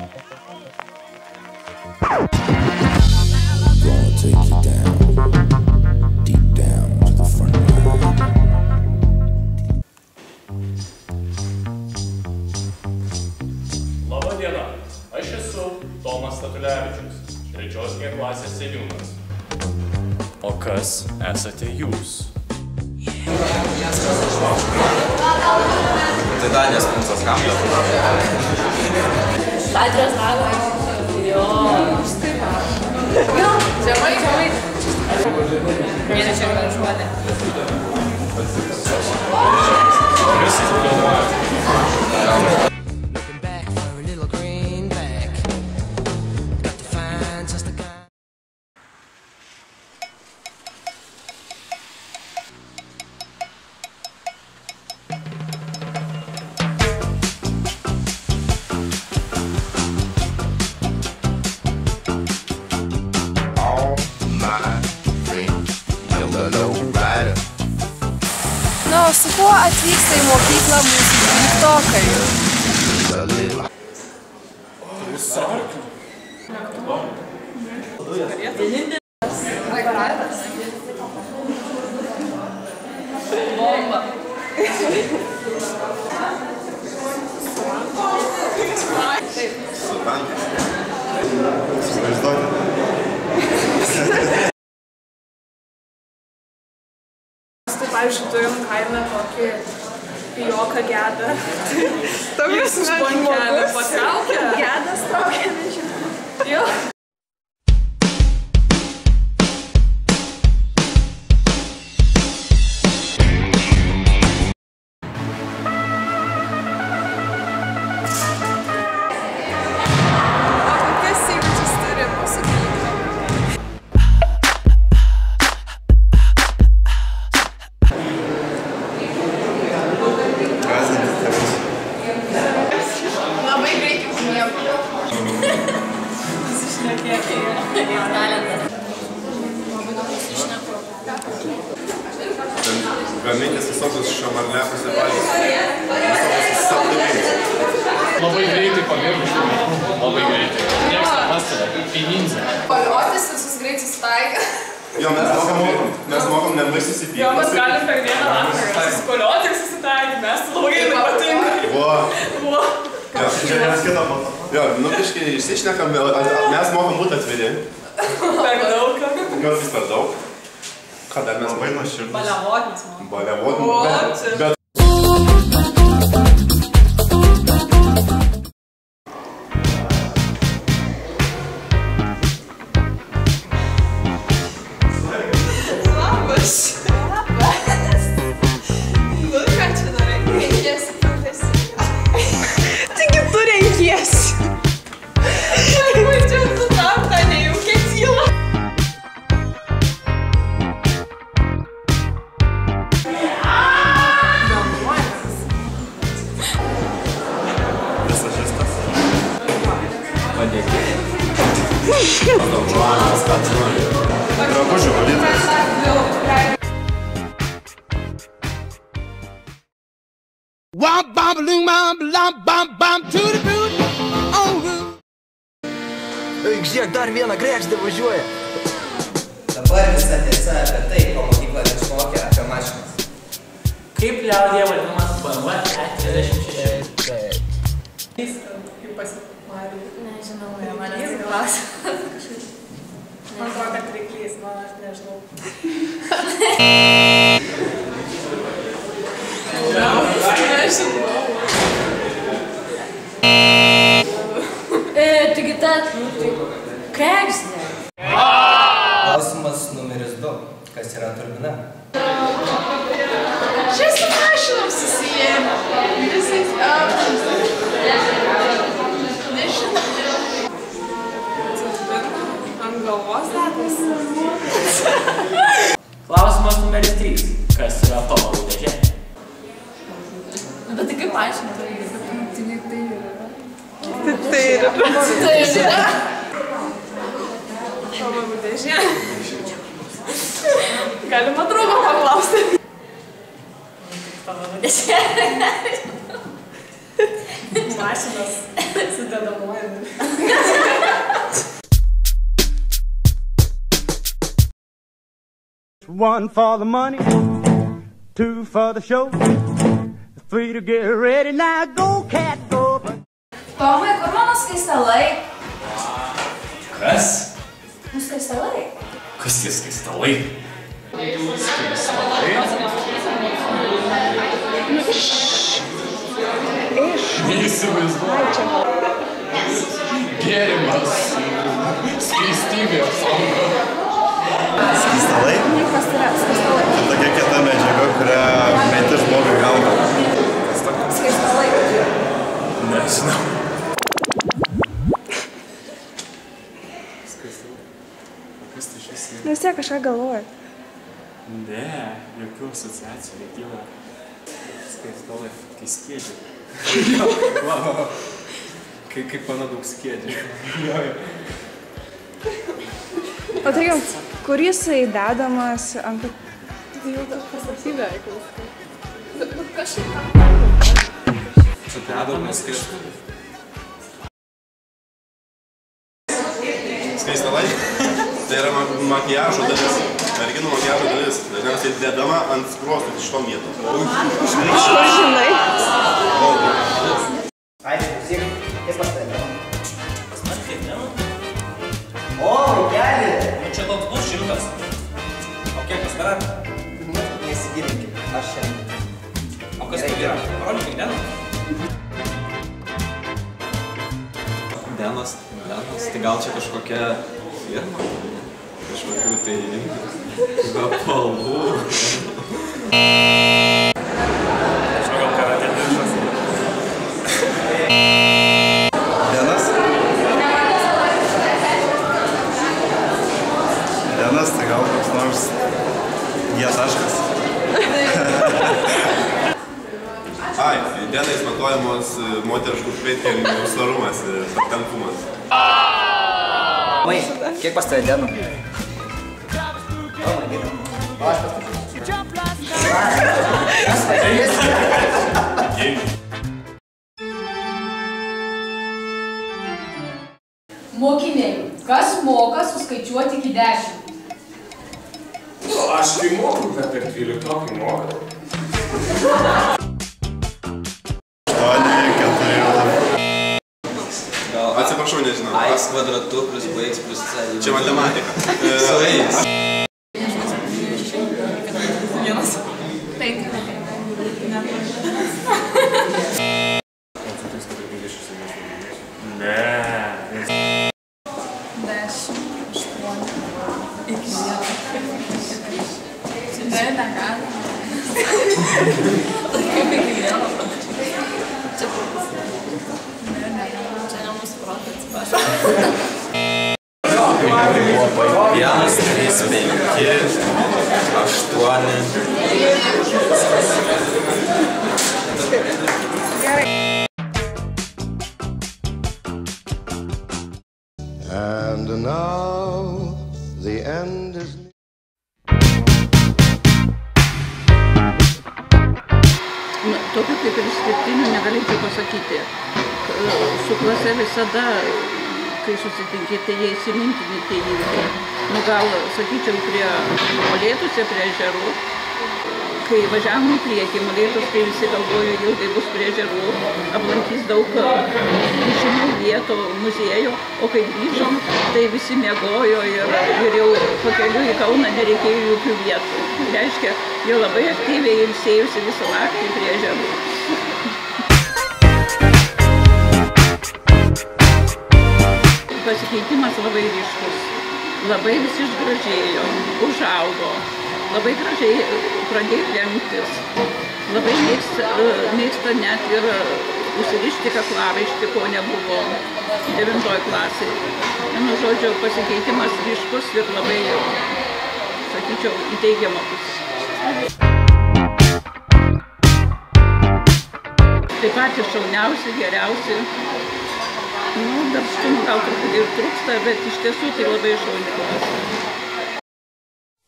Gonna take you down, deep down to the front line. Labą dieną, aš esu Tomas Statulevičius, 3 klasės seniūnas. O kas esate jūs? Tai Danės Puncas Hamlet. Adrias Naglas. Jo. Žemai. Viena čia gražuolė. Na, o su kuo atvyksta į mokyklą mūsų dvyliktokai? Bomba. Su tankais. Įsivaizduoti. Pavyzdžiui, turim kaime tokį pijoką gedą. Tomis žmonkelę patraukia. Gedas traukia, nežinau. Jo. O kokias įgūdžius turi mūsų dvyliktokai? Labai greitai užmiegu. Susišnekėti. Talentas. Labai daug susišneku. Gamintis visokius šamarliakus ir valgys. Visokius saldumynus. Labai greitai pamiršau. Labai greitai. Niekas nepastebė. Pininzė. Paliotis visus greit susitaikę. Jo, mes mokam nemai susipykti. Jo, mes galim per vieną vakarą susikolioti ir susitaikyti. Mes labai nepatinka. Vo. Jo, čia vienas kitą mato. Jo, nu kažkai išsišnekam, mes mokam būti atviri. Per daug. Gal vis per daug. Ką dar mes labai nuoširdus. Baliavotis man. Baliavotis. Bet... Labas. Nu, ką čia darai? Renkiesi profesiją. Taigi tu renkiesi. Mačiau su tam tą nejaukę tylą. Visažistas. Padėkė. Padaužuojamas, ką tu nori. Drabužių valytojas. Eik, žiūrėk, dar vieną kregždę važiuoja. Dabar visa tiesa apie tai, ko mokykla neišmokė apie mašinas. Kaip liaudyje vadinamas BMW E36? Kaip pasimarė. Nežinau, jie manęs klausia. Man atrodo, kad reiklys, man aš nežinau. Nežinau. Taigi ta kregždė. Klausimas numeris 2. Kas yra turbina? Čia su mašinom susijėmė. Visais amžiais. Nežinau. Ant galvos datas. Klausimas numeris 3. Kas yra pavarų dėžė? Bet tai kaip paaiškinti? Tai yra. Tai yra. Pavarų dėžė. Galima draugo paklausti. Pavarų dėžė. Mašinas. Sudedamuoju. One for the money, two for the show, three to get ready, now go cat go. Tomai, kur mano skaistalai? Kas? Nu skaistalai. Kas tie skaistalai? Skaistalai? Neįsivaizduoju. Gėrimas. Skaistybė apsaugo. Skaistalai? Kas tai yra skaistalai? Tai tokia kieta medžiaga, kurią meti žmogui galvą. Skaistalai. Nežinau. Nu vis tiek kažką galvoju. Ne, jokių asociacijų nekyla. Skaistalai, kai skiedžiai. Kaip mano daug skiedžiai. O tai kur jisai dedamas ant... Tai jau tas pasakybė, kažkaip. Sudedamas skaistalai. Skaistalai? Tai yra makiažo dalis. Merginų makiažo dalis. Dažniausiai dedama ant skruostų šitom vietom. Kur žinai? Ai, klausyk, kaip pas tai? Pas man kaip, ne? O, vaikeli! Nu čia toks bus šimtas. O kiek pas tave? Nu, nesigilinkim, aš šiandien. O kas tai yra? Parodyk, Denas. Denas, tai gal čia kažkokia firma? Kažkokių tai kvepalų. Žinau, gal karatė diržas. Denas? Denas, tai gal koks nors G-taškas. Ai, denais matuojamos moteriškų pėdkelnių storumas ir tankumas. Mai, kiek pas tave dienų? O, man gėda. O, aš pas tave. Mokiniai, kas moka suskaičiuoti iki 10? Aš tai moku, bet per 12 moku. 8, 4. Atsiprašau, nežinau. X kvadratu plus BX plus C. Čia matematika. Su eis. Vienas. Taip. Ne. 10, 8, iki 1. Čia negali. Kaip iki 1. Čia ne mūsų protas, atsiprašau. 1, 3, 5, 8. And now the end is near. Tokių kaip ir išskirtinių negalėčiau pasakyti. Su klase visada, kai susitinkite, jie įsimintini tie įvykiai. Nu gal, sakyčiau, prie Molėtuose, prie ežerų. Kai važiavom į priekį, Molėtus, tai visi galvojo, jau tai bus prie ežerų, aplankys daug žymių vietų, muziejų, o kai grįžom, tai visi miegojo ir jau pakeliu į Kauną nereikėjo jokių vietų. Reiškia, jau labai aktyviai ilsėjusi visą naktį prie ežerų. Pasikeitimas labai ryškus. Labai visi išgražėjo, užaugo. Labai gražiai pradėjo rengtis. Labai mėgsta net ir užsirišti kaklaraištį, ko nebuvo 9 klasėje. Vienu žodžiu, pasikeitimas ryškus ir labai, sakyčiau, į teigiamą pusę. Taip pat ir šauniausi, geriausi. Nu, darbštumų gal truputį ir trūksta, bet iš tiesų tai labai šauni klasė.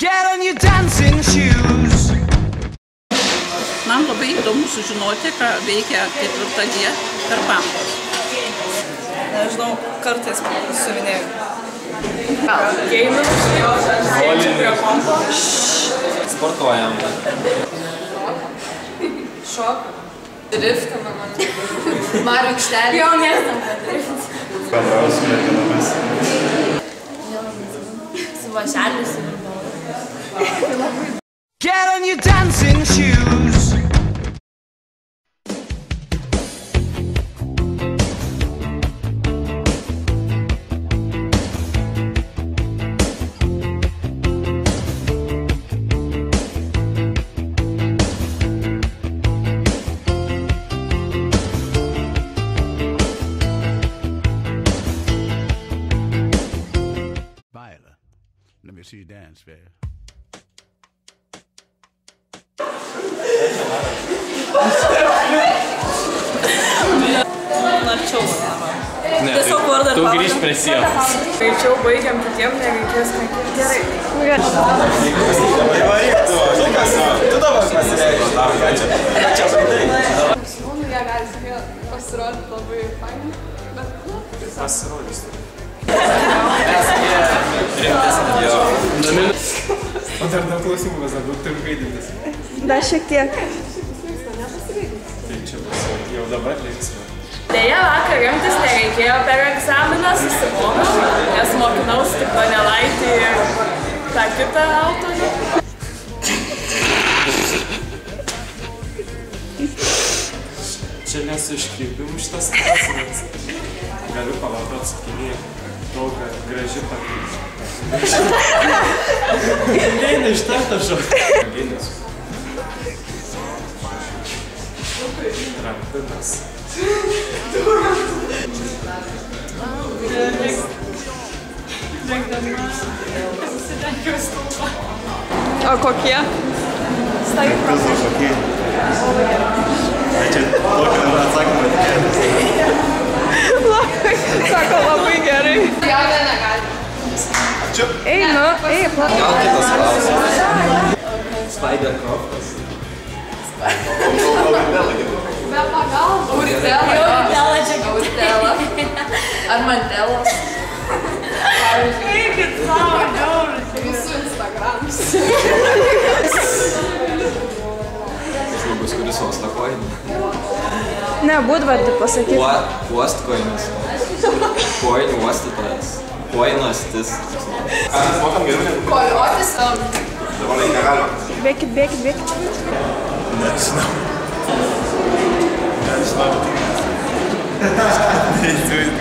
Get on your dancing shoes. Man labai įdomu sužinoti, ką veikia 4G per pamokas. nežinau, kartais suvinėjau. Geinu, sėdžiu prie kompo. Sportuojam. Šok. Driftama man. Marių aikštelė. Jau mėgstam drift. Bendraus su merginomis. Su vašeliais ir Get on your dancing shoes. Viola, let me see you dance, babe. Narčiau. Ne, Tiesiog vardą tu grįžt prie sienos. Greičiau baigiam, kitiem nereikės kankyti. Gerai. Tu dabar pasireikš, tau, ką čia žaidai? Jie gali pasirodyti labai fainai. Pasirodys. O dar daug klausimų, mes dar daug turim gaidintis. Dar šiek tiek. Tai čia bus jau dabar liks. Deja, vakar remtis nereikėjo per egzaminą, susimokiau, nes mokinausi tik Donelaitį ir tą kitą autorių. Čia nesu iškreipimų šitas klausimas. Galiu palaukti atsakinį daug graži pakeisti. Neina iš tarto šokti. Trampinas. O kokie? Pilsai kokie. Tai čia tokio atsakymą tikėtis. Sako labai gerai. Jaunė negali. Čia. Einu, eik. Gal kitas klausimas. Spider-Croftas. Be pagalbos. Aurtela. Ar Mandelos. Eikit savo, džiauris. Visų Instagrams. Žmogus, kuris uosta koinį. Ne, būdvardį pasakyti. Uostkoinis. Koinių uostytojas. Koinostis. Ar mes mokam geriau negu? Koliotis. Dabar reikia galima. Bėkit. Nežinau. Neįsivaizduoju.